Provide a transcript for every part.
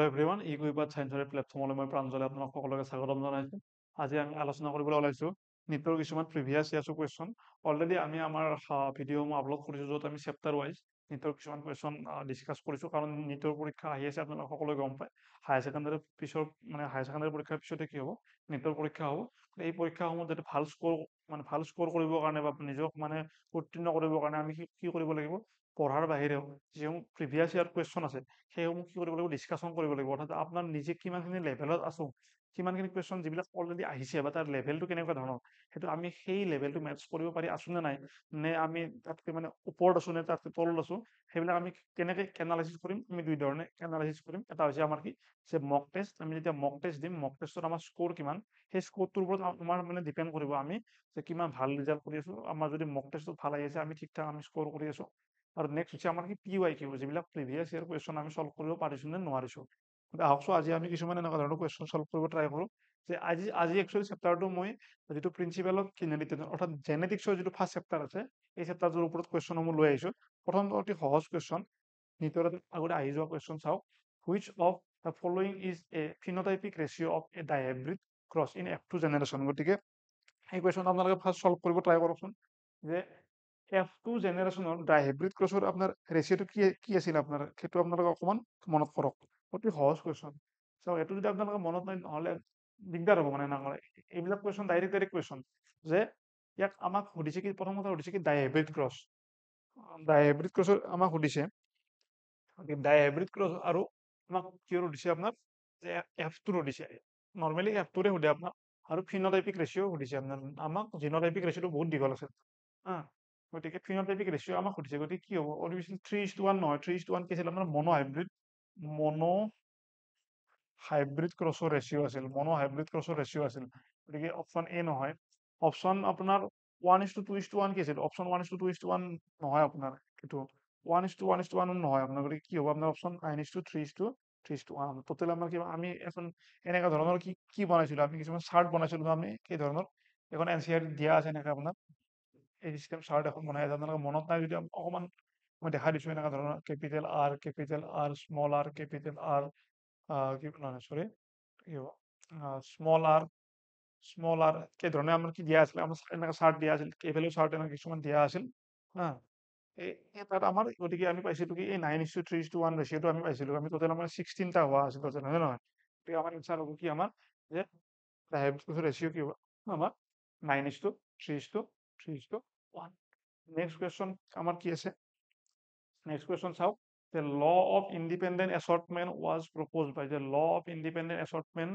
Everyone, ই কুইপাত চায়েন্সৰ প্লেটফৰ্মলৈ মই প্ৰাঞ্জলে আপোনাক সকলোকে স্বাগতম জনাইছোঁ। আজি আমি আলোচনা কৰিবলৈ ওলাইছোঁ নিটৰ কিছুমান প্ৰিভিয়াছ ইয়াৰ্ছৰ কুৱেশ্যন। অলৰেডি আমি আমাৰ ভিডিঅ'সমূহ আপলোড কৰিছোঁ, য'ত আমি চেপ্টাৰ ৱাইজ নিটৰ কিছুমান কুৱেশ্যন ডিছকাছ কৰিছোঁ, কাৰণ নিটৰ পৰীক্ষা আহি আছে, আপোনালোকে সকলোৱে গম পায়। হায়াৰ ছেকেণ্ডাৰী পিছৰ হায়াৰ ছেকেণ্ডাৰী পৰীক্ষাৰ পিছতে কি হ'ব, নিটৰ পৰীক্ষা হ'ব। এই পৰীক্ষাসমূহত যাতে ভাল স্ক'ৰ কৰিবৰ কাৰণে বা নিজক উত্তীৰ্ণ কৰিবৰ কাৰণে আমি কি কৰিব লাগিব, পঢ়াৰ বাহিৰেও যিসমূহ প্ৰিভিয়াছ ইয়াৰ কুৱেশ্যন আছে সেইসমূহ কি কৰিব লাগিব, ডিছকাশ্যন কৰিব লাগিব। অৰ্থাৎ আপোনাৰ নিজে কিমানখিনি লেভেলত আছোঁ, কিমানখিনি কুৱেশ্যন যিবিলাক অলৰেডি আহিছে বা তাৰ লেভেলটো কেনেকুৱা ধৰণৰ, সেইটো আমি সেই লেভেলটো মেটচ কৰিব পাৰি আছোঁ নে নাই, নে আমি তাতকৈ ওপৰত আছোঁ নে তাতকৈ তলত আছোঁ, সেইবিলাক আমি কেনেকৈ এনালাইচিছ কৰিম। আমি দুই ধৰণে এনালাইচিছ কৰিম। এটা হৈছে আমাৰ কি যে মক টেষ্ট। আমি যেতিয়া মক টেষ্ট দিম, মক টেষ্টত আমাৰ স্ক'ৰ কিমান, সেই স্ক'ৰটোৰ ওপৰত আমাৰ ডিপেণ্ড কৰিব আমি যে কিমান ভাল ৰিজাল্ট কৰি আছোঁ। আমাৰ যদি মক টেষ্টত ভাল আহি আছে, আমি ঠিক ঠাক আমি স্ক'ৰ কৰি আছোঁ। আৰু নেক্সট হৈছে আমাৰ কি PYQ, যিবিলাক প্ৰিভিয়াছ ইয়াৰ কুৱেশ্যন আমি সলভ কৰিব পাৰিছোঁ নে নোৱাৰিছোঁ। আহকচোন, আজি আমি কিছুমান এনেকুৱা ধৰণৰ কুৱেশ্যন সলভ কৰিব ট্ৰাই কৰোঁ। যে আজি একচুৱেলি চেপ্টাৰটো মই যিটো প্ৰিন্সিপাল অফ কিনেটিক, অৰ্থাৎ জেনেটিক্সৰ যিটো ফাৰ্ষ্ট চেপ্টাৰ আছে, এই চেপ্টাৰটোৰ ওপৰত কুৱেশ্যনসমূহ লৈ আহিছোঁ। প্ৰথমটো অতি সহজ কুৱেশ্যন, নিটৰ আগতে আহি যোৱা কুৱেশ্যন চাওক। Which of the following is a phenotypic ratio' of a dihybrid cross in F2 generation. গতিকে এই কুৱেশ্যনটো আপোনালোকে ফাৰ্ষ্ট সলভ কৰিব ট্ৰাই কৰকচোন, যে F2 জেনেৰেশ্যনৰ ডাইহাইব্ৰিড ক্ৰছৰ আপোনাৰ ৰেচিঅ'টো কি আছিল, আপোনাৰ সেইটো আপোনালোকে অকণমান মনত কৰক। অতি সহজ কুৱেশ্যন চাওক। এইটো যদি আপোনালোকে মনত নাই, নহ'লে দিগদাৰ হ'ব এনেকৈ। এইবিলাক কুৱেশ্যন ডাইৰেক্ট কুৱেশ্যন, যে ইয়াক আমাক সুধিছে কি, প্ৰথম কথা সুধিছে কি ডাইহাইব্ৰিড ক্ৰছৰ আমাক সুধিছে ডাইহাইব্ৰিড ক্ৰছ, আৰু আমাক কিয় সুধিছে আপোনাৰ, যে F2 সুধিছে। নৰ্মেলি F2ৰে সুধে আপোনাক, আৰু ফিনোটাইপিক ৰেচিঅ' সুধিছে আপোনাৰ। আমাক জিনোটাইপিক ৰেচিঅ'টো বহুত দীঘল আছে, গতিকে ফিনোটাইপিক ৰেচিঅ' আমাক সুধিছে। গতিকে কি হ'ব, 3:1 নহয়, 3:1 কি আছিল আপোনাৰ, মনো হাইব্ৰিড ক্ৰছৰ ৰেচিঅ' আছিল। গতিকে অপশ্যন এ নহয়। অপশ্যন আপোনাৰ 1:2:1 কি আছিল, অপশ্যন 1:2:1 নহয় আপোনাৰ, এইটো 1:1:1 নহয় আপোনাৰ। গতিকে কি হ'ব আপোনাৰ, অপশ্যন 9:3:3:1। টোটেল আমাৰ কিবা, আমি এখন এনেকুৱা ধৰণৰ কি বনাইছিলোঁ, আমি কিছুমান চাৰ্ট বনাইছিলোঁ। আমি সেই ধৰণৰ এখন NCERT দিয়া আছে, এনেকৈ আপোনাৰ এই চিষ্টেম চাৰ্ট এখন বনাই আছে। আপোনালোকে মনত নাই যদি অকণমান মই দেখাই দিছোঁ, এনেকুৱা ধৰণৰ capital R, small r, capital R, কি নহয় চৰি, কি হ'ব স্মল r সেই ধৰণে আমাৰ কি দিয়া আছিল, আমাৰ এনেকৈ চাৰ্ট দিয়া আছিল, কেভেলো চাৰ্ট এনেকৈ কিছুমান দিয়া আছিল। এই তাত আমাৰ, গতিকে আমি পাইছিলোঁ কি, এই 9:3:1 ৰেচিঅ'টো আমি পাইছিলোঁ। আমি টোটেল আমাৰ 16টা হোৱা আছিল টোটেল, হয় নে নহয়। গতিকে আমাৰ এনচাৰ হ'ব কি, আমাৰ যে ডাইহাইব্ৰিড ৰেচিঅ' কি হ'ব আমাৰ 9:3:1। নেক্সট কুৱেশ্যন আমাৰ কি আছে, নেক্সট কুৱেশ্যন চাওক। The law of independent assortment was proposed by the law of independent assortment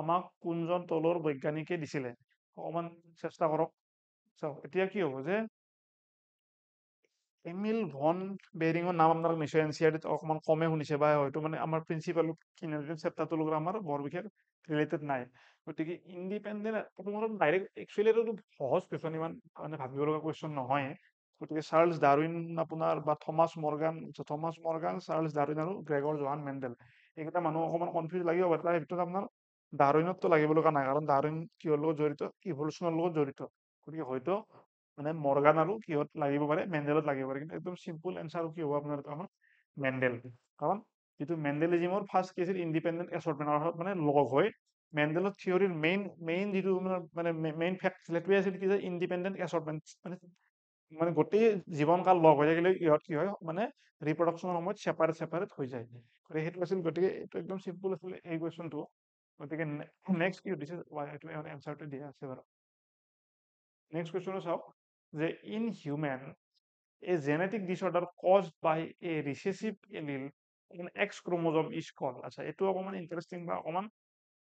আমাক কোনজন তলৰ বৈজ্ঞানিকে দিছিলে, অকণমান চেষ্টা কৰক। চাওক এতিয়া কি হ'ব, যে এমিল ভন বেৰিঙৰ নাম আপোনালোকে নিশ্চয় NCERT অকণমান কমে শুনিছে, বা হয়তো আমাৰ প্ৰিন্সিপাল চেপ্টাৰটোৰ লগত আমাৰ বৰ বিশেষ ৰিলেটেড নাই। গতিকে ইণ্ডিপেণ্ডেণ্ট প্ৰথমতে ডাইৰেক্ট একচুৱেলি এইটো সহজ কুৱেশ্যন, ইমান ভাবিব লগা কুৱেশ্যন নহয়। গতিকে চাৰ্লছ ডাৰউইন আপোনাৰ, বা থমাছ মৰ্গান, চাৰ্লছ ডাৰউইন আৰু গ্ৰেগৰ জোহান মেণ্ডেল, এইকেইটা মানুহ অকণমান কনফিউজ লাগিব পাৰে। তাৰ ভিতৰত আপোনাৰ ডাৰউইনতটো লাগিব লগা নাই, কাৰণ ডাৰউইন কিহৰ লগত জড়িত, ইভলিউচনৰ লগত জড়িত। গতিকে হয়তো মৰ্গান আৰু কিহত লাগিব পাৰে, মেণ্ডেলত লাগিব পাৰে। কিন্তু একদম চিম্পল এনচাৰ কি হ'ব আপোনাৰ, আমাৰ মেণ্ডেল। কাৰণ যিটো মেণ্ডেলিজিমৰ ফাৰ্ষ্ট কি আছিল, ইণ্ডিপেণ্ডেণ্ট এছৰ্টমেণ্ট, অৰ্থাৎ লগ হৈ মেণ্ডেলৰ থিয়ৰীৰ মেইন যিটো মেইন ফেক্ট সেইটোৱে আছিল কি, যে ইণ্ডিপেণ্ডেণ্ট এছৰ্টমেণ্ট, গোটেই জীৱনকাল লগ হৈ থাকিলে ইহঁত কি হয়, ৰিপ্ৰডাকশ্যনৰ সময়ত ছেপাৰেট হৈ যায়। গতিকে সেইটো আছিল। গতিকে এইটো একদম চিম্পল আছিলে এই কুৱেশ্যনটো। গতিকে নেক্সট কি সুধিছে, এইটো এনচাৰটো দিয়া আছে বাৰু। নেক্সট কুৱেশ্যনটো চাওক, যে in human a genetic disorder caused by a recessive allele in X chromosome is called. আচ্ছা, এইটো অকণমান ইণ্টাৰেষ্টিং বা অকণমান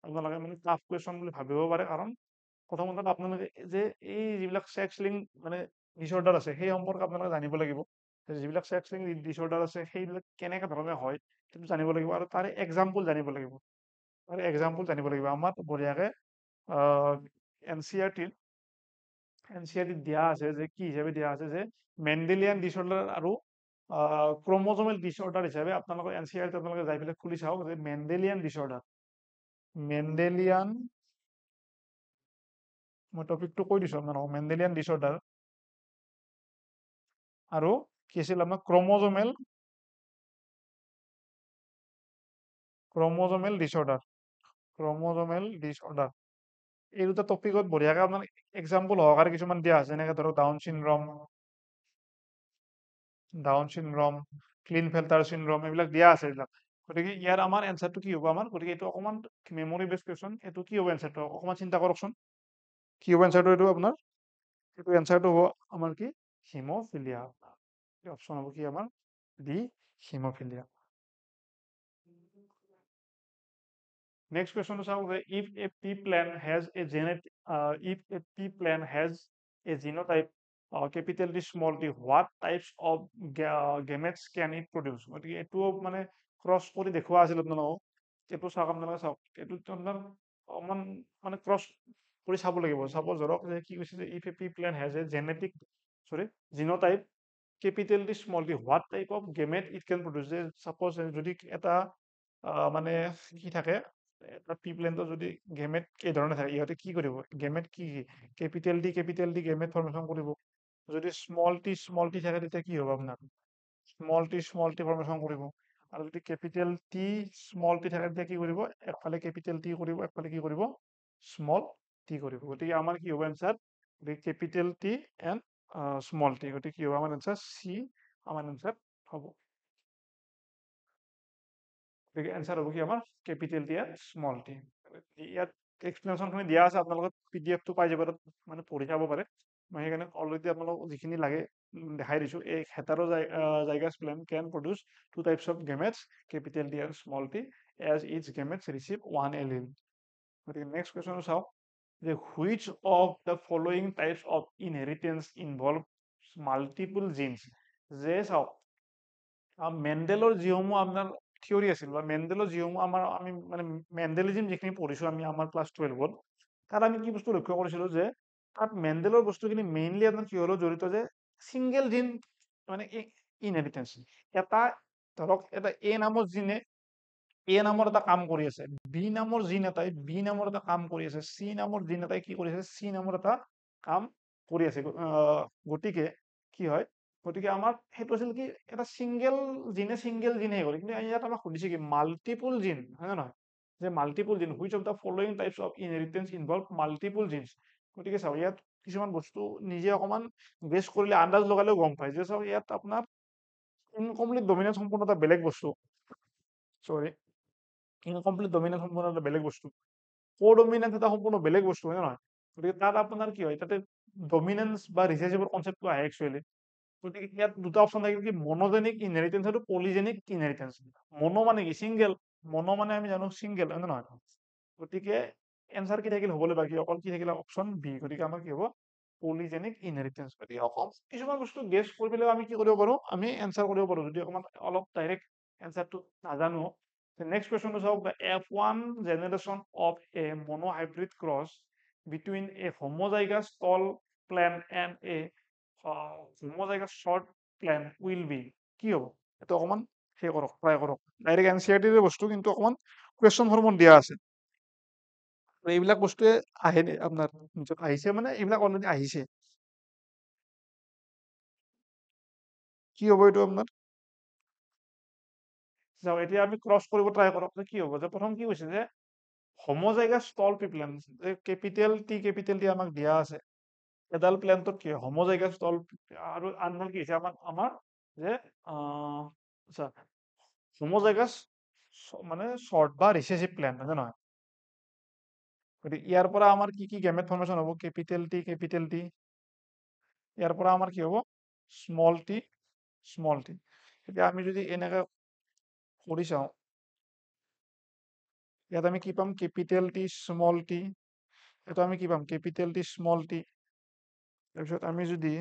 আপোনালোকে টাফ কুৱেশ্যন বুলি ভাবিব পাৰে। কাৰণ প্ৰথমতে আপোনালোকে যে এই যিবিলাক ছেক্স লিংক ডিসঅৰ্ডাৰ আছে, সেই সম্পৰ্কে আপোনালোকে জানিব লাগিব। যিবিলাক ছেক্স লিংক ডিসঅৰ্ডাৰ আছে, সেইবিলাক কেনেকুৱা ধৰণে হয় সেইটো জানিব লাগিব, আৰু তাৰে এক্সাম্পল জানিব লাগিব। আমাৰ বঢ়িয়াকে NCERT দিয়া আছে, যে কি হিচাপে দিয়া আছে, যে মেণ্ডেলিয়ান ডিসঅৰ্ডাৰ আৰু ক্ৰমোজমেল ডিসঅৰ্ডাৰ হিচাপে আপোনালোকৰ NCERT আপোনালোকে যাই পেলাই খুলি চাওক, যে মেণ্ডেলিয়ান মই টপিকটো কৈ দিছোঁ আপোনালোকক। মেণ্ডেলিয়ান ডিসঅৰ্ডাৰ আৰু কি আছিল আপোনাৰ ক্ৰম'জমেল ডিছঅৰ্ডাৰ, ক্ৰম'জমেল ডিছঅৰ্ডাৰ। এই দুটা টপিকত বঢ়িয়াকে আপোনাৰ এক্সাম্পল সহকাৰে কিছুমান দিয়া আছে, যেনেকে ধৰক ডাউন চিনড্ৰম, ক্লিনফেল্টাৰ চিনড্ৰম, এইবিলাক দিয়া আছে এইবিলাক। গতিকে ইয়াৰ আমাৰ এনচাৰটো কি হ'ব আমাৰ, গতিকে এইটো অকণমান মেমৰি বেছ কুৱেশ্যন, এইটো কি হ'ব এনচাৰটো অকণমান চিন্তা কৰকচোন। কি হ'ব এনচাৰটো এইটো আপোনাৰ? এইটো এনচাৰটো হ'ব আমাৰ কি? হিম'ফিলিয়া। অপশ্যন হ'ব কি আমাৰ? D, haemophilia. Next question is how if a pea plant has a if a pea plant has a genotype capital T small t, what types of gametes can it produce? গতিকে এইটো মানে cross কৰি দেখুওৱা আছিল আপোনালোকক। এইটো চাওক, আপোনালোকে চাওক, এইটো আপোনাৰ অকমান মানে ক্ৰছ কৰি চাব লাগিব। চাপ'জ ধৰক যে কি কৈছে যে if a pea plant has a genotype capital T small t, what type of gamete it can produce? যে চাপ'জ যদি এটা মানে কি থাকে, এটা পি প্লেন্টত যদি গেমেট এই ধৰণে থাকে, ইহঁতে কি কৰিব? গেমেট কি কেপিটেল ডি গেমেট ফৰ্মেশ্যন কৰিব। যদি স্মল টি থাকে তেতিয়া কি হ'ব আপোনাৰ? স্মল টি ফৰ্মেশ্যন কৰিব। আৰু যদি কেপিটেল টি স্মল টি থাকে তেতিয়া কি কৰিব? একফালে কেপিটেল টি কৰিব, একফালে কি কৰিব? স্মল টি কৰিব। গতিকে আমাৰ কি হ'ব এনচাৰ? গতিকে capital T and small T, গতিকে কি হ'ব আমাৰ এনচাৰ? চি আমাৰ এনচাৰ হ'ব। গতিকে এনচাৰ হ'ব কি আমাৰ? Capital T and small T. ইয়াত এক্সপ্লেনেশ্যনখিনি দিয়া আছে, আপোনালোকে PDF টো পাই যাব, তাত মানে পঢ়ি চাব পাৰে। মই সেইকাৰণে অলৰেডি আপোনালোকক যিখিনি লাগে দেখাই দিছোঁ। এই heterozygous plant can produce two types of gametes, capital T and small T, as each gametes receive one allele. গতিকে নেক্সট কুৱেশ্যনটো চাওক যে which of the following types of inheritance involve multiple genes. যে চাওক মেণ্ডেলৰ যিসমূহ আপোনাৰ থিয়ৰী আছিল, বা মেণ্ডেলৰ যিসমূহ আমি মানে মেণ্ডেলিজিম যিখিনি পঢ়িছোঁ আমি আমাৰ ক্লাছ 12ত, তাত আমি কি বস্তু লক্ষ্য কৰিছিলোঁ যে তাত মেণ্ডেলৰ বস্তুখিনি মেইনলি আপোনাৰ কি হ'লেও জড়িত যে ছিংগেল জিন মানে ইনহেৰিটেঞ্চ। এটা ধৰক এটা এ নামৰ জিনে এ নামৰ এটা কাম কৰি আছে, বি নামৰ জিন এটাই বি নামৰ এটা কাম কৰি আছে, চি নামৰ জিন এটাই কি কৰি আছে? চি নামৰ এটা কাম কৰি আছে। গতিকে কি হয়? গতিকে আমাৰ সেইটো আছিল কি এটা ছিংগেল জিনে কৰে, কিন্তু ইয়াত আমাক সুধিছে কি মাল্টিপুল জিন, হয় নে নহয়? যে multiple gene, which of the following types of inheritance involve multiple genes. গতিকে চাওক ইয়াত কিছুমান বস্তু নিজে অকমান গেছ কৰিলে, আন্দাজ লগালেও গম পায়। যে চাওক ইয়াত আপোনাৰ ইনকমপ্লিট ডমিনেন্স সম্পূৰ্ণ এটা বেলেগ বস্তু, ইনকমপ্লিট ডমিনেন্স সম্পূৰ্ণ এটা বেলেগ বস্তু, কোডমিনেন্স এটা সম্পূৰ্ণ বেলেগ বস্তু, হয় নে নহয়? গতিকে তাত আপোনাৰ কি হয়, তাতে ডমিনেন্স বা ৰিচেচিভৰ কনচেপ্টটো আহে একচুৱেলি। গতিকে ইয়াত দুটা অপশ্যন থাকিল কি মনোজেনিক ইনহেৰিটেন্স আৰু পলিজেনিক ইনহেৰিটেন্স। মনো মানে কি? ছিংগেল। মনো মানে আমি জানো ছিংগেল, হয় নে নহয়? গতিকে এনচাৰ কি থাকিল হ'বলৈ বাকী? অকল কি থাকিলে? Option B. গতিকে আমাৰ কি হ'ব? Polygenic inheritance. গতিকে কিছুমান বস্তু গেছ কৰি পেলাই আমি কি কৰিব পাৰোঁ? আমি এনচাৰ কৰিব পাৰোঁ, যদি অকমান অলপ ডাইৰেক্ট এনচাৰটো নাজানো। নেক্সট কুৱেশ্যনটো চাওক, F1 generation of a monohybrid cross between a homozygous tall plant and a homozygous short plant will be কি হ'ব? এইটো অকমান সেই কৰক, ট্ৰাই কৰক। ডাইৰেক্ট NCERT বস্তু, কিন্তু অকমান কুৱেশ্যন ফৰ্মত দিয়া আছে। এইবিলাক বস্তুৱে আহে আপোনাৰ নিজত আহিছে, মানে এইবিলাক অলৰেডি আহিছে। কি হ'ব এইটো আপোনাৰ? চাওক এতিয়া আমি ক্ৰছ কৰিব ট্ৰাই কৰক যে কি হ'ব। যে প্ৰথম কি কৈছে যে homozygous tall pea plant, capital T আমাক দিয়া আছে। এডাল প্লেন্টত কি হয়? homozygous tall, আৰু আনডাল কি হৈছে আমাৰ যে আচ্ছা homozygous মানে শৰ্ট বা ৰিচেচিভ প্লেন্ট, হয় নে নহয়? গতিকে ইয়াৰ পৰা আমাৰ কি কি গেমেট ফৰ্মেশ্যন হ'ব? Capital T. ইয়াৰ পৰা আমাৰ কি হ'ব? Small T. এতিয়া আমি যদি এনেকে কৰি চাওঁ, ইয়াত আমি কি পাম? Capital T small T. এটা আমি কি পাম? Capital T small T. তাৰপিছত আমি যদি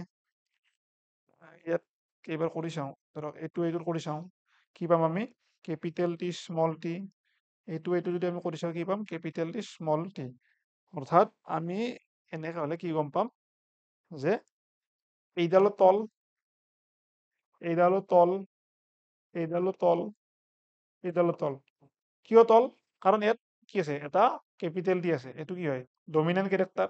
ইয়াত কেইবাৰ কৰি চাওঁ, ধৰক এইটো কৰি চাওঁ, কি পাম আমি? Capital T small T. এইটো যদি আমি কৰি চাওঁ, কি পাম? Capital T small T. অৰ্থাৎ আমি এনেকে হ'লে কি গম পাম যে এইডালো তল, এইডালো তল, কিয় তল? কাৰণ ইয়াত কি আছে? এটা কেপিটেল টি আছে। এইটো কি হয়? Dominant character.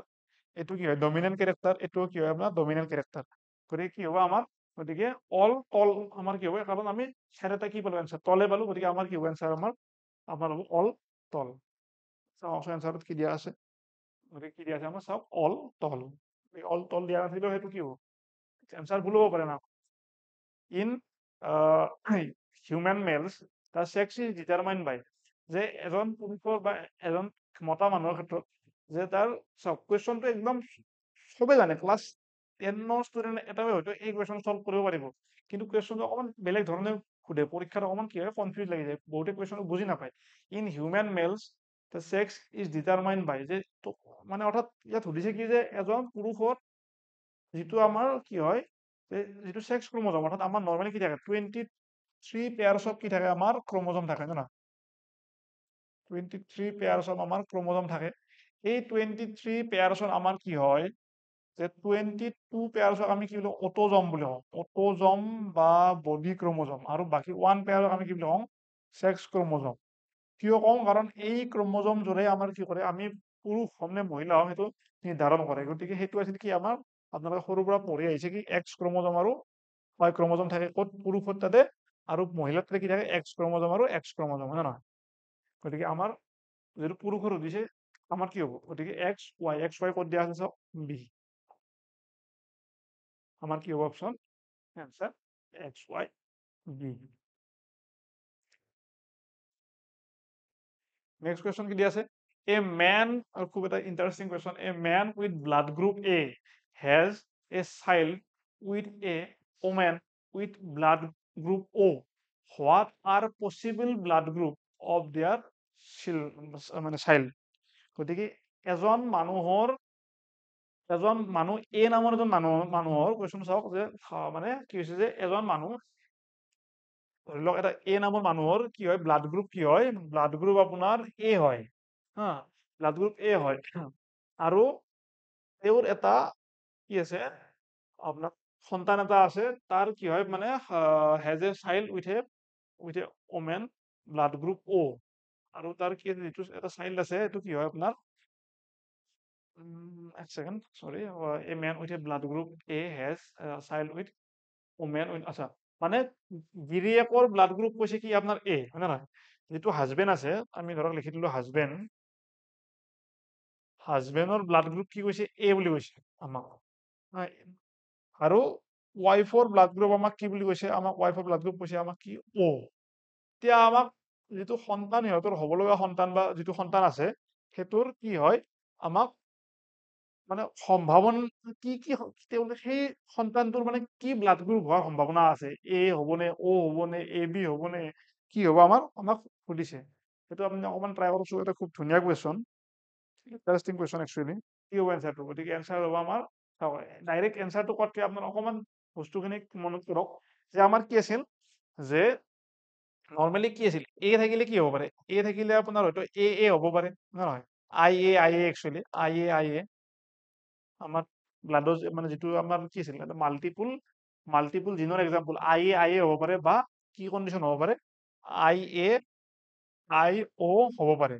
এইটো কি হয়? Dominant character. এইটো কি হয়? আপোনাৰ ডমিনেন্ট কেৰেক্টাৰ। গতিকে কি হ'ব আমাৰ? গতিকে অল তল আমাৰ কি হ'ব? কাৰণ আমি চাৰিটা কি পালো? এনচাৰ তলে পালো। গতিকে আমাৰ কি হ'ব এনচাৰ? আমাৰ আপোনাৰ হ'ব অল তল। চাওক এনচাৰটোত কি দিয়া আছে, গতিকে কি দিয়া আছে আমাৰ চাওক অল তল। অল তল দিয়া নাথাকিলেও সেইটো কি হ'ব, এনচাৰ ভুল হ'ব পাৰে না। In human males the sex is determine by, যে এজন পুৰুষৰ বা এজন মতা মানুহৰ ক্ষেত্ৰত যে তাৰ চাওক কুৱেশ্যনটো একদম চবে জানে, ক্লাছ 10ৰ ষ্টুডেণ্ট এটাও হয়তো এই কুৱেশ্যন চল্ভ কৰিব পাৰিব, কিন্তু কুৱেশ্যনটো অকণমান বেলেগ ধৰণে সোধে, পৰীক্ষাত অকণমান কি হয় কনফিউজ লাগি যায়, বহুতে কুৱেশ্যনটো বুজি নাপায়। In human males the sex is determine by, যে মানে অৰ্থাৎ ইয়াত সুধিছে কি যে এজন পুৰুষৰ যিটো আমাৰ কি হয়, যিটো ছেক্স ক্ৰমোজম, অৰ্থাৎ আমাৰ নৰ্মেলি কি থাকে 23 পেয়াৰ্স অফ কি থাকে আমাৰ ক্ৰমোজম থাকে না, 23 পেয়াৰ্স অফ আমাৰ ক্ৰমোজম থাকে। এই 23 পেয়াৰ্সৰ আমাৰ কি হয় যে 22 পেয়াৰ্সক আমি কি বুলি অটোজম বুলি কওঁ, অটোজম বা বডি ক্ৰমোজম, আৰু বাকী 1 পেয়াৰক আমি কি বুলি কওঁ ছেক্স ক্ৰমোজম। কিয় কওঁ, কাৰণ এই ক্ৰমোজম যোৰে আমাৰ কি কৰে, আমি পুৰুষ হ'ম নে মহিলা হ'ম সেইটো নিৰ্ধাৰণ কৰে। গতিকে সেইটো আছিল কি আমাৰ আপোনালোকে সৰুৰ পৰা পঢ়ি আহিছে কি এক্স ক্ৰমোজম আৰু Y ক্ৰমোজম থাকে ক'ত, পুৰুষৰ তাতে, আৰু মহিলাৰ তাতে কি থাকে এক্স ক্ৰমোজম আৰু এক্স ক্ৰমোজম, হয় নে নহয়? গতিকে আমাৰ যিটো পুৰুষৰ সুধিছে আমাৰ কি হ'ব, গতিকে এক্স ৱাই ক'ত দিয়া আছে চাওক বি, আমাৰ কি হ'ব option answer X Y B. Next question কি দিয়া আছে, এ মেন, আৰু খুব এটা interesting question, a man with blood group A has a child with a women with blood group O', what are possible blood group of their মানে child. গতিকে এজন মানুহ এ নামৰ এজন মানুহৰ কুৱেশ্যন চাওক, যে মানে কি হৈছে যে এজন মানুহ ধৰি লওক এটা এ নামৰ মানুহৰ কি হয়, ব্লাড গ্ৰুপ কি হয়, ব্লাড গ্ৰুপ আপোনাৰ এ হয়, হা, ব্লাড গ্ৰুপ এ হয়, আৰু তেওঁৰ এটা কি আছে আপোনাৰ সন্তান এটা আছে, তাৰ কি হয় মানে has a child with a woman blood group O', আৰু তাৰ কি যিটো এটা চাইল্ড আছে এইটো কি হয় আপোনাৰ এক second sorry, a man with a blood group A has child with woman with, আচ্ছা, মানে গিৰিয়েকৰ ব্লাড গ্ৰুপ কৈছে কি আপোনাৰ এ, হয় নে নহয়? যিটো হাজবেণ্ড আছে, আমি ধৰক লিখি দিলো হাজবেণ্ডৰ ব্লাড গ্ৰুপ কি কৈছে এ বুলি কৈছে আমাক, আৰু ৱাইফৰ ব্লাড গ্ৰুপ আমাক কি বুলি কৈছে, আমাক ৱাইফৰ ব্লাড গ্ৰুপ কৈছে আমাক কি অ'। এতিয়া আমাক যিটো সন্তান সিহঁতৰ হ'ব লগা সন্তান বা যিটো সন্তান আছে সেইটোৰ কি হয়, আমাক মানে সম্ভাৱনা কি কি তেওঁলোকে সেই সন্তানটোৰ মানে কি ব্লাড গ্ৰুপ হোৱাৰ সম্ভাৱনা আছে, এ হ'বনে অ' হ'বনে এ বি হ'বনে কি হ'ব, আমাক সুধিছে। সেইটো আপুনি অকণমান ট্ৰাই কৰকচোন, এটা খুব ধুনীয়া কুৱেশ্যন, ইণ্টাৰেষ্টিং কুৱেশ্যন একচুৱেলি। কি হ'ব এনচাৰটো, গতিকে এনচাৰ হ'ব আমাৰ ডাইৰেক্ট এনচাৰটো কোৱাতকে আপোনাৰ অকণমান বস্তুখিনি মনত কৰক, যে আমাৰ কি আছিল, যে নৰ্মেলি কি আছিল, এ থাকিলে কি হ'ব পাৰে, এ থাকিলে আপোনাৰ হয়তো এ হ'ব পাৰে, নহয় I A actually I A আমাৰ ব্লাডৰ মানে যিটো আমাৰ কি আছিল মাল্টিপুল জিনৰ এক্সাম্পল, আই এ হ'ব পাৰে, বা কি কণ্ডিশ্যন হ'ব পাৰে, আই অ' হ'ব পাৰে।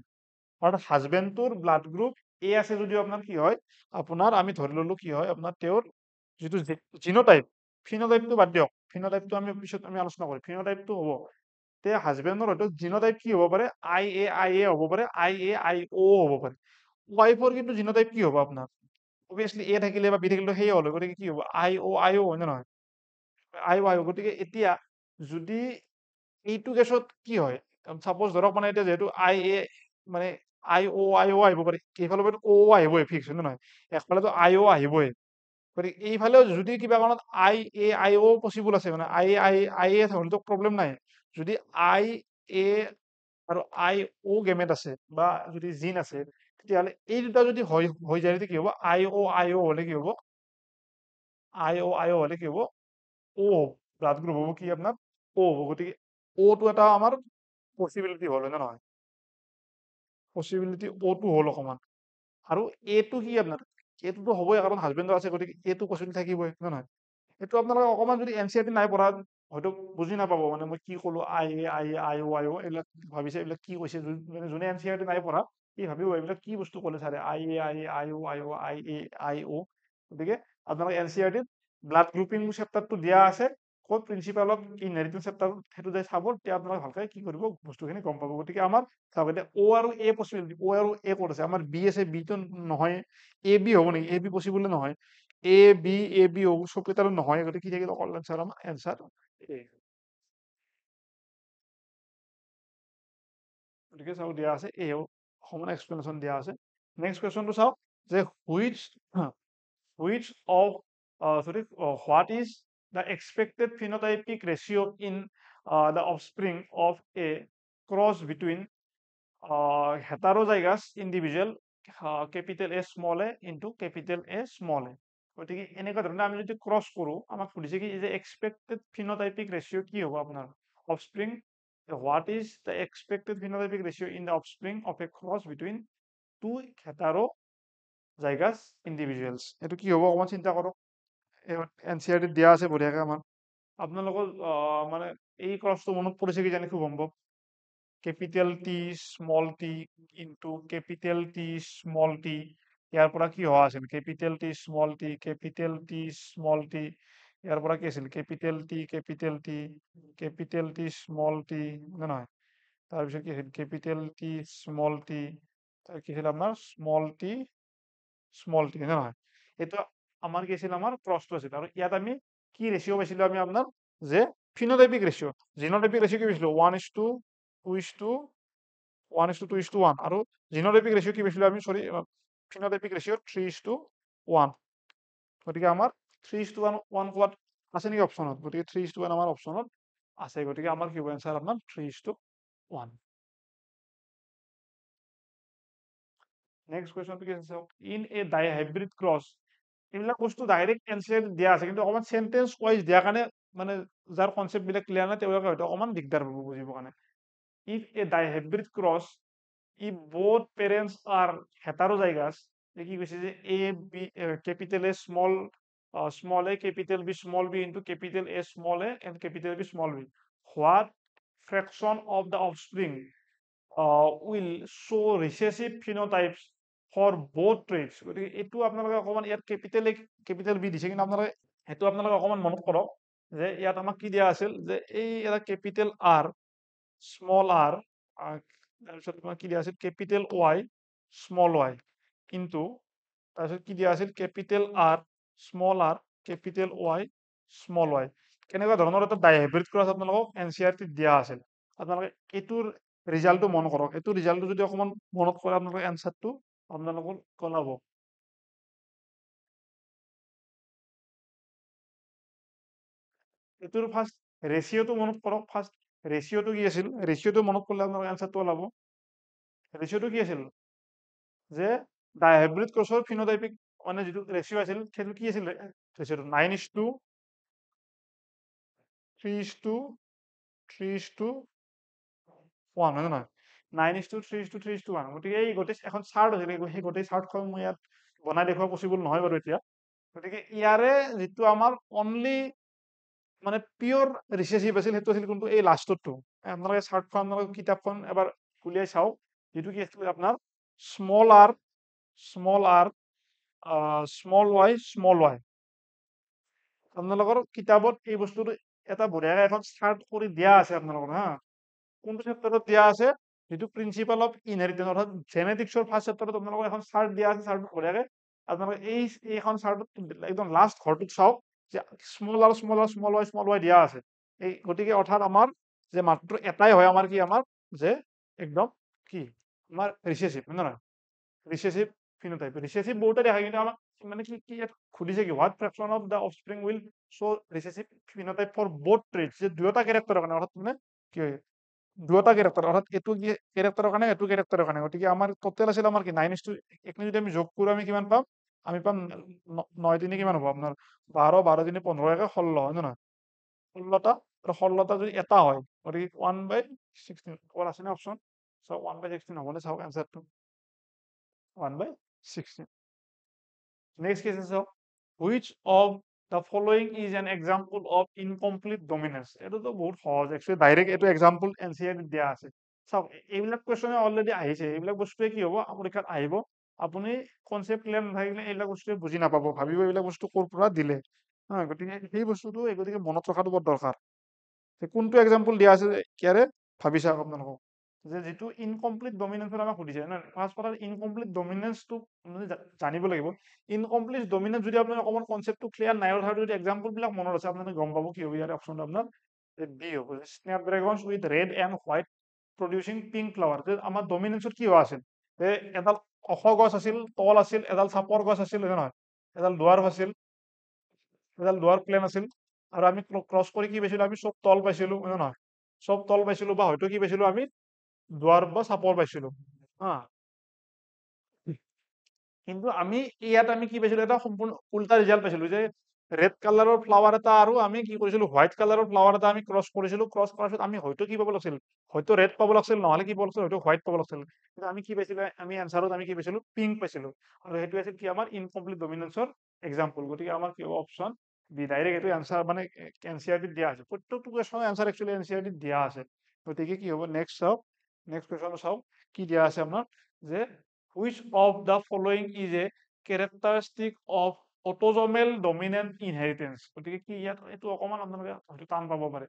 অৰ্থাৎ হাজবেণ্ডটোৰ ব্লাড গ্ৰুপ এ আছে যদিও আপোনাৰ কি হয়, আপোনাৰ আমি ধৰি ললো কি হয় আপোনাৰ তেওঁৰ যিটো জিনোটাইপ, ফিনোটাইপটো বাদ দিয়ক, ফিনোটাইপটো আমি পিছত আমি আলোচনা কৰিম, ফিনোটাইপটো হ'ব, তে হাজবেণ্ডৰ হয়তো জিনোটাইপ কি হ'ব পাৰে, আই এ হ'ব পাৰে, আই অ' হ'ব পাৰে। ৱাইফৰ কিন্তু জিনোটাইপ কি হ'ব আপোনাৰ, অবভিয়াছলি এ থাকিলে বা বি থাকিলে সেয়ে হ'ল, গতিকে কি হ'ব আই অ' হয় নে নহয়, আই অ'। গতিকে এতিয়া যদি এইটো কেছত কি হয়, চাপ'জ ধৰক মানে এতিয়া যিহেতু মানে আই অ' আহিব পাৰে, এইফালৰ পৰা অ' আহিবই ফিক্স, হয় নে নহয়, একফালেতো আই অ' আহিবই, গতিকে এইফালেও যদি কিবা কাৰণত আই অ' পচিবল আছে, মানে আই এ হ'লেতো প্ৰব্লেম নাই, যদি আই এ আৰু আই অ' গেমেট আছে বা যদি জিন আছে, তেতিয়াহ'লে এই দুটা যদি হৈ যায় কি হ'ব, আই অ' হ'লে কি হ'ব, আই অ' হ'লে কি হ'ব, অ' ব্লাড গ্ৰুপ হ'ব কি আপোনাৰ অ' হ'ব। গতিকে অ'টো এটা আমাৰ পচিবিলিটি হ'ল, হয় নে নহয়, পচিবিলিটি অ'টো হ'ল অকণমান, আৰু এটো কি আপোনাৰ এইটোতো হ'বই, কাৰণ হাজবেণ্ডৰ আছে, গতিকে এইটো পচিবিলিটি থাকিবই, হয় নে নহয়। এইটো আপোনালোকে অকণমান যদি NCERT নাই পঢ়া হয়তো বুজি নাপাব, মানে মই কি ক'লো আই অ' এইবিলাক ভাবিছে এইবিলাক কি কৈছে, যোনে NCERT নাই পঢ়া সি ভাবিব এইবিলাক কি বস্তু ক'লে ছাৰে, আই অ', গতিকে আপোনালোকে NCERT ব্লাড গ্ৰুপিং চেপ্টাৰটো দিয়া আছে, ক'ত প্ৰিন্সিপাল অফ ইনহেৰিটেন্স চেপ্টাৰ সেইটো যাই চাব, তেতিয়া আপোনালোকে ভালকে কি কৰিব বস্তুখিনি গম পাব। গতিকে আমাৰ চাওক এতিয়া অ' আৰু এ পচিবিলিটি, অ' আৰু এ ক'ত আছে, আমাৰ বি আছে, বিটো নহয়, এ বি হ'ব নেকি, এ বি পচিবল নহয়, এ বি হ'ব চবকেইটাৰো নহয়, গতিকে কি থাকিল অকল এনচাৰ আমাৰ এনচাৰ এ। গতিকে চাওক দিয়া আছে এ সমান এক্সপ্লেনেশ্যন দিয়া আছে। নেক্সট কুৱেশ্যনটো চাওক যে which of what is the expected phenotypic ratio in the offspring of a cross between heterozygous individual capital A small a into capital A small a। গতিকে এনেকুৱা ধৰণে আমি যদি ক্ৰছ কৰো, আমাক সুধিছে কি যে এক্সপেক্টেড ফিনোটাইপিক ৰেচিঅ কি হ'ব আপোনাৰ offspring, what is the expected phenotypic ratio in the offspring of a cross between two heterozygous individuals. এইটো কি হ'ব অকণমান চিন্তা কৰক, এনচিআৰটিত দিয়া আছে বঢ়িয়াকে আমাৰ। আপোনালোকৰ মানে এই ক্ৰছটো মনত পৰিছে কিজানি খুব সম্ভৱ, capital T small T into capital T small T, ইয়াৰ পৰা কি হোৱা আছিল capital T small T, capital T small T, ইয়াৰ পৰা কি আছিল capital T capital T, capital T small T, নহয় তাৰপিছত কি আছিল কেপিটেল টি স্মল টি, কি আছিল আপোনাৰ স্মল টি নহয়, এইটো আমাৰ কি আছিল আমাৰ ক্ৰছটো আছিল। আৰু ইয়াত আমি কি ৰেচিঅ পাইছিলো আমি আপোনাৰ যে ফিনোটাইপিক ৰেচিঅ, জিনোটাইপিক ৰেচিঅ কি পাইছিলো 1:2:1 আৰু জিনোটাইপিক ৰেচিঅ কি পাইছিলো আমি সৰি ফিনোটাইপিক ৰেচিঅ 3:1। গতিকে আমাৰ 3:1 কোৱাত আছে নেকি অপশ্যনত, গতিকে 3:1 আমাৰ অপশ্যনত আছে, গতিকে আমাৰ কি হ'ব এনচাৰ আপোনাৰ 3:1। নেক্সট কুৱেশ্যনটো কি আছে, ইন এ ডাইহাইব্ৰিড ক্ৰছ, এইবিলাক বস্তু ডাইৰেক্ট এনচাৰ দিয়া আছে, কিন্তু অকণমান চেণ্টেন্স ৱাইজ দিয়াৰ কাৰণে মানে যাৰ কনচেপ্ট বিলাক ক্লিয়াৰ নাই তেওঁলোকে হয়তো অকণমান দিগদাৰ হ'ব বুজিবৰ কাৰণে। If a dihybrid cross, if both parents are heterozygous, কি কৈছে যে A B capital A small a capital B small b into capital A small a and capital B small b, what fraction of the offspring will show recessive phenotypes for both traits। গতিকে এইটো আপোনালোকে অকণমান ইয়াত capital A capital B দিছে, কিন্তু আপোনালোকে সেইটো আপোনালোকে অকণমান মনত কৰক যে ইয়াত আমাক কি দিয়া আছিল যে এই এটা কেপিটেল R স্মল r, তাৰপিছত তোমাৰ কি দিয়া আছিল কেপিটেল Y স্মল y, কিন্তু তাৰপিছত কি দিয়া আছিল capital R small r capital Y small y। কেনেকুৱা ধৰণৰ এটা ডাইহাইব্ৰিড ক্ৰছ আপোনালোকক এনচিআৰটিত দিয়া আছিল, আপোনালোকে এইটোৰ ৰিজাল্টটো মন কৰক, এইটো ৰিজাল্টটো যদি অকণমান মনত কৰে আপোনালোকে এনচাৰটো আপোনালোকৰ কলাব। এইটোৰ ফাৰ্ষ্ট ৰেচিঅ'টো মনত কৰক, ফাৰ্ষ্ট ৰেচিঅ'টো কি আছিল, ৰেচিঅ'টো মনত কৰিলে আপোনালোকে এনচাৰটো ওলাব। ৰেচিঅ'টো কি আছিল যে ডাইহাইব্ৰিড ক্ৰছৰ ফিনোটাইপিক মানে যিটো ৰেচিঅ' আছিল সেইটো কি আছিল ৰেচিঅ'টো 9:3:1 হয় নে নহয়, 9:3:1। গতিকে এই গোটেই এখন চাৰ্ট আছিল, সেই গোটেই চাৰ্টখন মই ইয়াত বনাই দেখুওৱা পচিবল নহয় বাৰু এতিয়া। গতিকে ইয়াৰে যিটো আমাৰ অনলি মানে পিয়ৰ ৰিচেচিভ আছিল সেইটো আছিল কিন্তু এই লাষ্টৰটো। আপোনালোকে চাৰ্টখন আপোনালোকে কিতাপখন এবাৰ উলিয়াই চাওক, যিটো কি আছিল আপোনাৰ স্মল r স্মল y। আপোনালোকৰ কিতাপত এই বস্তুটো এটা বঢ়িয়াকৈ এখন চাৰ্ট কৰি দিয়া আছে আপোনালোকৰ হা, কোনটো চেপ্টাৰত দিয়া আছে, যিটো প্ৰিন্সিপাল অফ ইনহেৰিটেন্স অৰ্থাৎ জেনেটিক্সৰ ফাৰ্ষ্ট চেপ্টাৰত আপোনালোকৰ এখন চাৰ্ট দিয়া আছে, চাৰ্ট বঢ়িয়াকৈ আপোনালোকে এইখন চাৰ্টত একদম লাষ্ট ঘৰটোত চাওক যে স্মল r স্মল y দিয়া আছে। এই গতিকে অৰ্থাৎ আমাৰ যে মাত্ৰ এটাই হয় আমাৰ কি আমাৰ যে একদম কি আমাৰ ৰিচেচিভ হয় নহয়, ৰিচেচিভ ফিনোটাইপ, ৰিচেচিভ বহুতে দেখা, কিন্তু আমাক মানে কি কি ইয়াত সুধিছে কি what fraction of the offspring will show' recessive phenotype for both traits, যে দুয়োটা কেৰেক্টাৰৰ কাৰণে, অৰ্থাৎ মানে কি দুয়োটা কেৰেক্টাৰ, অৰ্থাৎ এইটো কি কেৰেক্টাৰৰ কাৰণে এইটো কেৰেক্টাৰৰ কাৰণে। গতিকে আমাৰ টোটেল আছিল আমাৰ কি 9:1 যদি আমি যোগ কৰোঁ আমি কিমান পাম, আমি পাম 9 কিমান হ'ব আপোনাৰ 12 16 হয় নে নহয়, 16টা, আৰু 16টা যদি এটা হয় গতিকে 1/16 আছে নে অপশ্যন, চাওক 1/16 হ'বনে, চাওক এনচাৰটো 1/16। নেক্সট কেছ চাওক, which of the following is an example of incomplete dominance. এইটোতো বহুত সহজ, একচুৱেলি ডাইৰেক্ট এইটো এক্সাম্পল এনচিআৰটিত দিয়া আছে। চাওক এইবিলাক কুৱেশ্যনে অলৰেডি আহিছে, এইবিলাক বস্তুৱে কি হ'ব পৰীক্ষাত আহিব, আপুনি কনচেপ্ট ক্লিয়াৰ নাথাকিলে এইবিলাক বস্তুৱে বুজি নাপাব, ভাবিব এইবিলাক বস্তু ক'ৰ পৰা দিলে। গতিকে সেই বস্তুটো গতিকে মনত ৰখাটো বৰ দৰকাৰ যে কোনটো এক্সাম্পল দিয়া আছে ইয়াৰে ভাবি চাওক আপোনালোকক যে যিটো ইনকমপ্লিট ডমিনেন্সত আমাক সুধিছে ফাৰ্ষ্ট কথা ইনকমপ্লিট ডমিনেন্সটো মানে জানিব লাগিব ইনকমপ্লিট ডমিনেন্স যদি আপোনাৰ অকণমান কনচেপ্টটো ক্লিয়াৰ নাই অথবা যদি এক্সাম্পল বিলাক মনত আছে আপোনালোকে গম পাব কি হ'ব ইয়াৰে অপশ্যনটো আপোনাৰ বি হ'ব snapdragons with red and white producing pink flower যে আমাৰ ডমিনেন্সত কি হোৱা আছিল যে এডাল ওখ গছ আছিল তল আছিল এডাল চাপৰ গছ আছিল নহয় এডাল দুৱাৰ আছিল এডাল দুৱাৰ প্লেন আছিল আৰু আমি ক্ৰছ কৰি কি পাইছিলো আমি চব তল পাইছিলো নহয় চব তল পাইছিলো বা হয়তো কি পাইছিলো আমি দুৱাৰ বা চাপৰ পাইছিলো হা কিন্তু আমি ইয়াত আমি কি পাইছিলো এটা সম্পূৰ্ণ উল্টা ৰিজাল্ট পাইছিলো যে ৰেড কালাৰৰ ফ্লাৱাৰ এটা আৰু আমি কি কৰিছিলো হোৱাইট কালাৰৰ ফ্লাৱাৰ এটা আমি ক্ৰছ কৰিছিলো ক্ৰছ কৰাৰ পিছত আমি হয়তো কি পাব লাগিছিল হয়তো ৰেড পাব লাগিছিল নহলে কি পাব লাগিছিল হয়তো হোৱাইট পাব লাগিছিল কিন্তু আমি কি পাইছিলো আমি এনচাৰত আমি কি পাইছিলো পিংক পাইছিলো আৰু সেইটো আছিল কি আমাৰ ইনকমপ্লিট ডমিনেন্সৰ এক্সাম্পল গতিকে আমাৰ কি হ'ব অপশ্যন বি ডাইৰেক্ট এইটো এনচাৰ মানে এনচিআৰটিত দিয়া আছে প্ৰত্যেকটো কুৱেশ্যনৰ এনচাৰ একচুৱেলি এনচিআৰটিত দিয়া আছে গতিকে কি হ'ব নেক্সট চাওক নেক্সট কুৱেশ্যন চাওক কি দিয়া আছে আপোনাৰ যে which of the following is a characteristic of autosomal dominant inheritance গতিকে কি ইয়াত এইটো অকমান আপোনালোকে হয়তো টান পাব পাৰে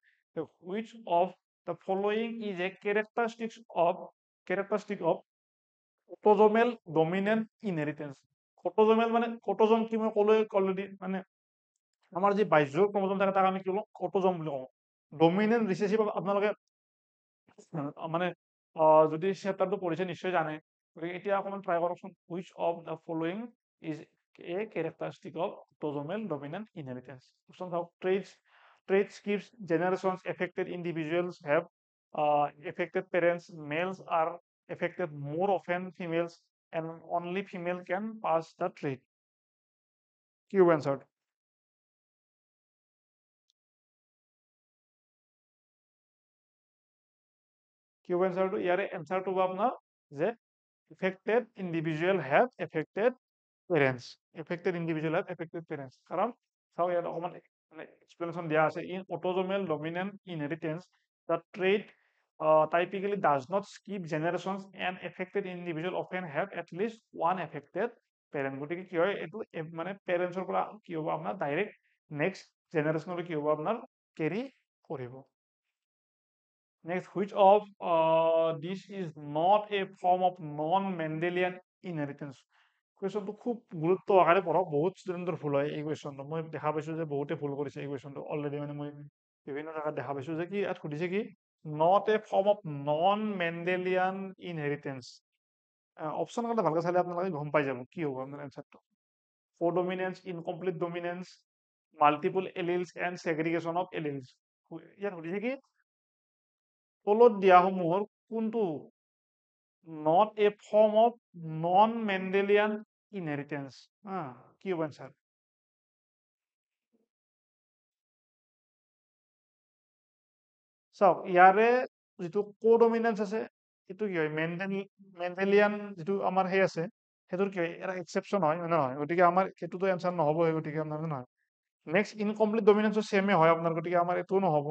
which of the following is a characteristic of autosomal dominant inheritance autosomal মানে অটোজম কি মই ক'লোৱে অলৰেডি মানে আমাৰ যি বাইজৰ ক্ৰমোজম থাকে তাক আমি কি কওঁ অটোজম বুলি কওঁ ডমিনেন্ট ৰিচেছিভ আপোনালোকে মানে যদি চেপ্টাৰটো পঢ়িছে নিশ্চয় জানে গতিকে এতিয়া অকণমান ট্ৰাই কৰকচোন which of the following is a characteristic of autosomal dominant inheritance option চাওক traits gives generations affected individuals have affected parents males are affected more often females and only female can pass the trait কি হ'ব এনচাৰটো কি হ'ব এনচাৰটো ইয়াৰে এনচাৰটো হ'ব আপোনাৰ যে affected individual have affected parents affected individual have affected parents কারণ চাও ইয়াত অকমান মানে এক্সপ্লেনেশন দিয়া আছে in autosomal dominant inheritance the trait typically does not skip generations and affected individual often have at least one affected parent গতিকে কি হয় এইটো মানে পেৰেন্টছৰ পৰা কি হ'ব আপোনাৰ ডাইৰেক্ট নেক্সট জেনাৰেশ্যনলৈ কি হ'ব আপোনাৰ কেৰি কৰিব Next, which of this is not a form of non-Mendelian inheritance? কুৱেশ্যনটো খুব গুৰুত্ব আকাৰে পঢ়ক বহুত ষ্টুডেণ্টৰ ভুল হয় এই কুৱেশ্যনটো মই দেখা পাইছো যে বহুতে ভুল কৰিছে এই কুৱেশ্যনটো অলৰেডি মানে মই বিভিন্ন জেগাত দেখা পাইছো যে কি ইয়াত সুধিছে কি not a form of non Mendelian inheritance option কেইটা ভালকে চালে আপোনালোকে গম পাই যাব কি হ'ব আপোনাৰ এনচাৰটো codominance incomplete dominance multiple alleles and segregation of alleles ইয়াত সুধিছে কি তলত দিয়াসমূহৰ কোনটো not a form of non-Mendelian inheritance কি হ'ব এনচাৰ চাওক ইয়াৰে যিটো কোডমিনেন্স আছে সেইটো কি হয় মেণ্ডেলিয়ান যিটো আমাৰ সেই আছে সেইটোৰ কি হয় এটা এক্সেপশ্যন হয় নহয় গতিকে আমাৰ সেইটোতো এনচাৰ নহ'ব গতিকে আপোনাৰ নহয় নেক্সট ইনকমপ্লিট ডমিনেন্সো ছেমে হয় আপোনাৰ গতিকে আমাৰ এইটোও নহ'ব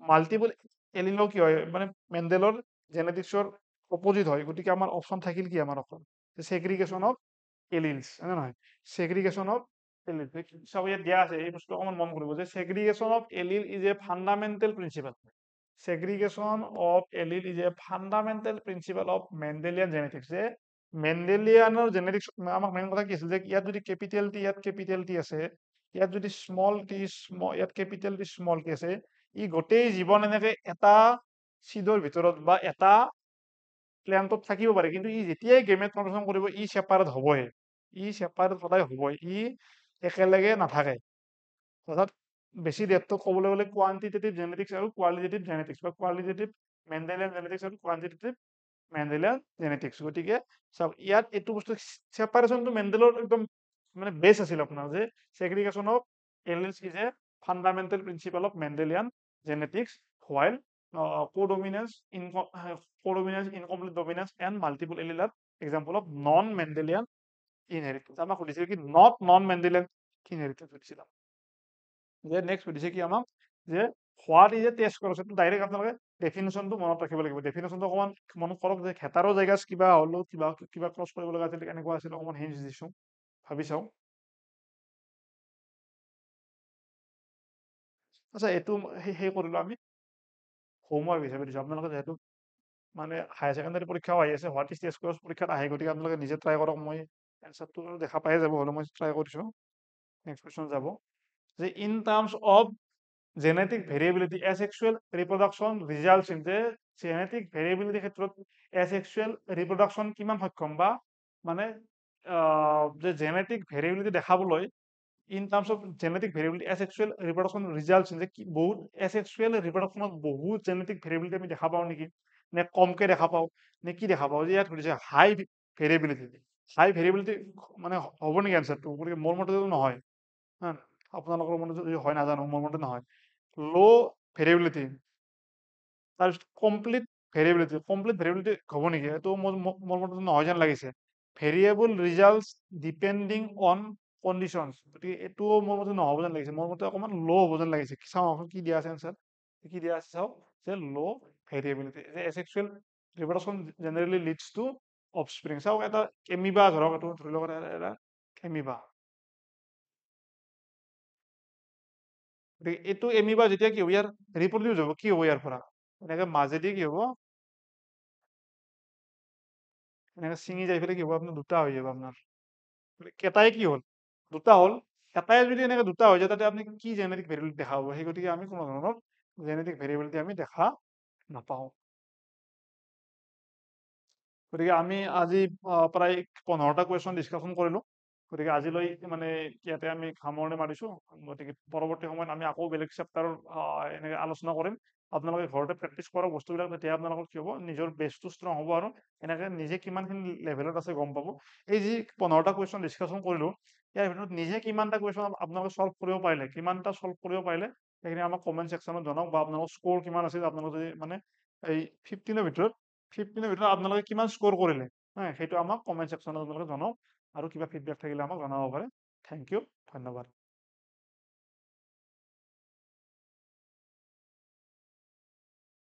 মাল্টিপল এলিলো কি হয় মানে মেণ্ডেলৰ জেনেটিক্সৰ অপজিট হয় গতিকে আমাৰ অপশ্যন থাকিল কি আমাৰ অপশ্যন ছেগ্ৰিগেশ্যন অফ এলিলছ হয় নহয় ছেগ্ৰিগেশ্যন অফ এলিল চাব ইয়াত দিয়া আছে এই বস্তু অকণমান মন কৰিব যে segregation of allele is a fundamental principal segregation of allele is a fundamental principle of Mendelian genetics যে মেণ্ডেলিয়ানৰ জেনেটিক্স আমাক মেইন কথা কি আছিল যে ইয়াত যদি কেপিটেল টি ইয়াত কেপিটেল টি আছে ইয়াত যদি স্মল টি ইয়াত কেপিটেল টি স্মল টি আছে ই গোটেই জীৱন এনেকে এটা চিডৰ ভিতৰত বা এটা প্লেণ্টত থাকিব পাৰে কিন্তু ই যেতিয়াই গেমেট ফৰ্মেশ্যন কৰিব ই ছেপাৰেট হ'বই ই ছেপাৰেট সদায় হ'বই ই একেলগে নাথাকে অৰ্থাৎ বেছি ডেপথত ক'বলৈ গ'লে কোৱান্টিটেটিভ জেনেটিক্স আৰু কোৱালিটেটিভ জেনেটিক্স বা কোৱালিটেটিভ মেণ্ডেলিয়ান জেনেটিক্স আৰু কোৱান্টিটেটিভ মেণ্ডেলিয়ান জেনেটিক্স গতিকে চাওক ইয়াত এইটো বস্তু ছেপাৰেশ্যনটো মেণ্ডেলৰ একদম মানে বেছ আছিল আপোনাৰ যে segregation of alleles is a fundamental principle of Mendelian genetics while codominance incomplete dominance and multiple allele are example of non-Mendelian inheritance আমাক সুধিছিল কি not non-Mendelian inheritance সুধিছিল যে নেক্সট সুধিছে কি আমাক যে হোৱাট ইজ এ টেষ্ট কৰক সেইটো ডাইৰেক্ট আপোনালোকে ডেফিনেশ্যনটো মনত ৰাখিব লাগিব ডেফিনেশ্যনটো অকণমান মনত কৰক যে হেটাৰো জেগা কিবা হ'লেও কিবা কিবা ক্ৰছ কৰিব লগা আছিল এনেকুৱা আছিল অকণমান হিণ্টছ দিছোঁ ভাবি চাওঁ আচ্ছা এইটো সেই কৰিলো আমি হোমৱৰ্ক হিচাপে দিছো আপোনালোকে যিহেতু মানে হায়াৰ ছেকেণ্ডাৰী পৰীক্ষাও আহি আছে হোৱাট ইজ টেষ্ট কোৰ্চ পৰীক্ষাত আহে গতিকে আপোনালোকে নিজে ট্ৰাই কৰক মই এনচাৰটো দেখা পাই যাব হ'লেও মই ট্ৰাই কৰিছো নেক্সট কুৱেশ্যন যাব যে in terms of genetic variability asexual reproduction results in যে জেনেটিক ভেৰিয়েবিলিটিৰ ক্ষেত্ৰত এসেক্সুৱেল ৰিপ্ৰডাকশ্যন কিমান সক্ষম বা মানে যে জেনেটিক ভেৰিয়েবিলিটি দেখাবলৈ in terms of genetic variability asexual reproduction results যে বহুত এসেক্সুৱেল ৰিপ্ৰডাকশ্যনত বহুত জেনেটিক ভেৰিয়েবিলিটি আমি দেখা পাওঁ নেকি নে কমকে দেখা পাওঁ নে কি দেখা পাওঁ যে ইয়াত সুধিছে হাই ভেৰিয়েবিলিটি মানে হ'ব নেকি এনচাৰটো গতিকে মোৰ মতেতো নহয় হা আপোনালোকৰ মতে যদি হয় নাজানো মোৰ মতে নহয় ল' ভেৰিয়েবিলিটি তাৰপিছত কমপ্লিট ভেৰিয়েবিলিটি হ'ব নেকি এইটো মোৰ মতে নহয় যেন লাগিছে variable results depending on conditions গতিকে এইটো মোৰ মতে নহ'ব যেন লাগিছে মোৰ মতে অকণমান ল' হ'ব যেন লাগিছে চাওঁ আকৌ কি দিয়া আছে এনচাৰ কি দিয়া আছে চাওক যে ল' ভেৰিয়েবিলিটি যে এসেক্সুৱেল ৰিপ্ৰডাকশ্যন জেনেৰেলি লিডছ টু অফস্প্ৰিং চাওক এটা এমিবা ধৰক এইটো ধৰি লওক এটা এমিবা গতিকে এইটো এমিবা যেতিয়া কি হ'ব ইয়াৰ ৰিপ্ৰডিউচ হ'ব কি হ'ব ইয়াৰ পৰা এনেকে মাজেদি কি হ'ব এনেকে ছিঙি যাই পেলাই কি হ'ব আপোনাৰ দুটা হৈ যাব আপোনাৰ কেইটাই কি হ'ল দুটা হ'ল এটাই যদি এনেকে দুটা হৈ যায় তাতে আপুনি কি জেনেটিক ভেৰিয়েবিলিটি দেখা পাব সেই গতিকে আমি কোনো ধৰণৰ জেনেটিক ভেৰিয়েবিলিটি আমি দেখা নাপাওঁ গতিকে আমি আজি প্ৰায় 15টা কুৱেশ্যন ডিছকাশ্যন কৰিলো গতিকে আজিলৈ মানে ইয়াতে আমি সামৰণি মাৰিছো গতিকে পৰৱৰ্তী সময়ত আমি আকৌ বেলেগ চেপ্টাৰৰ এনেকে আলোচনা কৰিম আপোনালোকে ঘৰতে প্ৰেক্টিচ কৰক বস্তুবিলাক তেতিয়া আপোনালোকৰ কি হ'ব নিজৰ বেছটো ষ্ট্ৰং হ'ব আৰু এনেকে নিজে কিমানখিনি লেভেলত আছে গম পাব এই যি 15টা কুৱেশ্যন ডিছকাশ্যন কৰিলো ইয়াৰ ভিতৰত নিজে কিমানটা কুৱেশ্যন আপোনালোকে চল্ভ কৰিব পাৰিলে কিমানটা চল্ভ কৰিব পাৰিলে সেইখিনি আমাক কমেণ্ট ছেকশ্যনত জনাওক বা আপোনালোকৰ স্ক'ৰ কিমান আছিল আপোনালোকে যদি মানে এই 15ৰ ভিতৰত আপোনালোকে কিমান স্ক'ৰ কৰিলে সেইটো আমাক কমেণ্ট ছেকশ্যনত আপোনালোকে জনাওক আৰু কিবা ফিডবেক থাকিলে আমাক জনাব পাৰে থেংক ইউ ধন্যবাদ